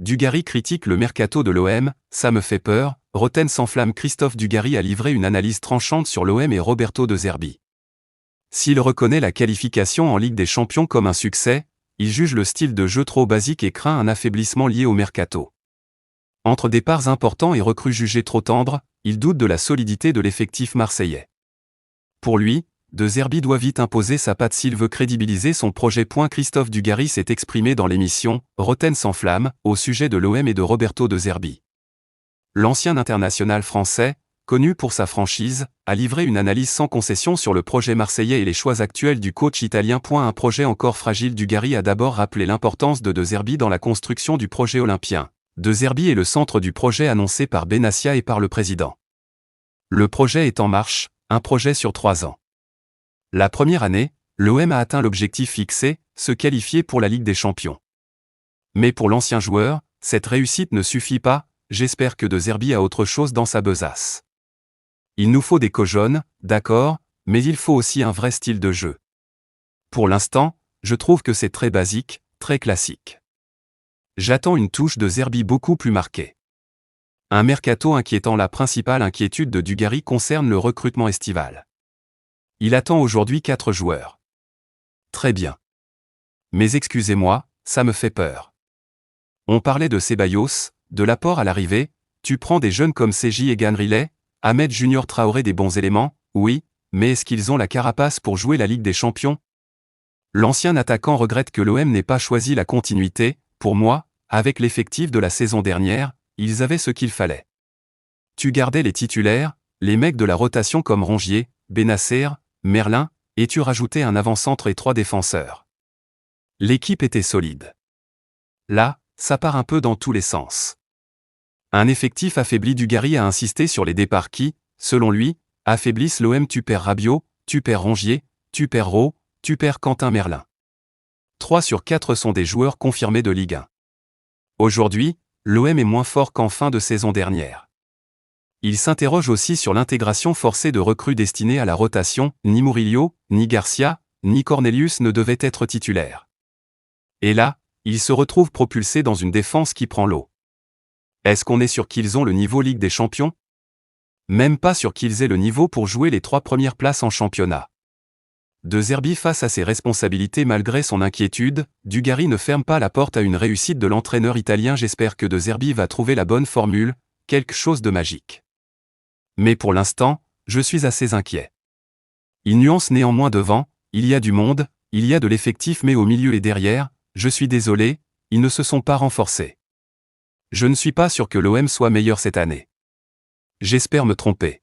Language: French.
Dugarry critique le mercato de l'OM, ça me fait peur. Roten s'enflamme. Christophe Dugarry a livré une analyse tranchante sur l'OM et Roberto De Zerbi. S'il reconnaît la qualification en Ligue des Champions comme un succès, il juge le style de jeu trop basique et craint un affaiblissement lié au mercato. Entre départs importants et recrues jugées trop tendres, il doute de la solidité de l'effectif marseillais. Pour lui, De Zerbi doit vite imposer sa patte s'il veut crédibiliser son projet. Christophe Dugarry s'est exprimé dans l'émission « Roten s'enflamme » au sujet de l'OM et de Roberto De Zerbi. L'ancien international français, connu pour sa franchise, a livré une analyse sans concession sur le projet marseillais et les choix actuels du coach italien. Un projet encore fragile. Dugarry a d'abord rappelé l'importance de Zerbi dans la construction du projet olympien. De Zerbi est le centre du projet annoncé par Benassia et par le président. Le projet est en marche, un projet sur 3 ans. La première année, l'OM a atteint l'objectif fixé, se qualifier pour la Ligue des Champions. Mais pour l'ancien joueur, cette réussite ne suffit pas. J'espère que De Zerbi a autre chose dans sa besace. Il nous faut des co-jaunes, d'accord, mais il faut aussi un vrai style de jeu. Pour l'instant, je trouve que c'est très basique, très classique. J'attends une touche de Zerbi beaucoup plus marquée. Un mercato inquiétant. La principale inquiétude de Dugarry concerne le recrutement estival. Il attend aujourd'hui 4 joueurs. Très bien. Mais excusez-moi, ça me fait peur. On parlait de Ceballos, de l'apport à l'arrivée, tu prends des jeunes comme Seji et Ganrillet, Ahmed Junior Traoré, des bons éléments, oui, mais est-ce qu'ils ont la carapace pour jouer la Ligue des Champions? L'ancien attaquant regrette que l'OM n'ait pas choisi la continuité. Pour moi, avec l'effectif de la saison dernière, ils avaient ce qu'il fallait. Tu gardais les titulaires, les mecs de la rotation comme Rongier, Benasser, Merlin, et tu rajoutais un avant-centre et 3 défenseurs. L'équipe était solide. Là, ça part un peu dans tous les sens. Un effectif affaibli. Dugarry a insisté sur les départs qui, selon lui, affaiblissent l'OM. Tu perds Rabiot, tu perds Rongier, tu perds Rowe, tu perds Quentin Merlin. 3 sur 4 sont des joueurs confirmés de Ligue 1. Aujourd'hui, l'OM est moins fort qu'en fin de saison dernière. Il s'interroge aussi sur l'intégration forcée de recrues destinées à la rotation. Ni Murillo, ni Garcia, ni Cornelius ne devaient être titulaires. Et là, il se retrouve propulsé dans une défense qui prend l'eau. Est-ce qu'on est sûr qu'ils ont le niveau Ligue des Champions? Même pas sûr qu'ils aient le niveau pour jouer les 3 premières places en championnat. De Zerbi face à ses responsabilités. Malgré son inquiétude, Dugarry ne ferme pas la porte à une réussite de l'entraîneur italien. J'espère que De Zerbi va trouver la bonne formule, quelque chose de magique. Mais pour l'instant, je suis assez inquiet. Il nuance néanmoins devant, il y a du monde, il y a de l'effectif, mais au milieu et derrière, je suis désolé, ils ne se sont pas renforcés. Je ne suis pas sûr que l'OM soit meilleur cette année. J'espère me tromper.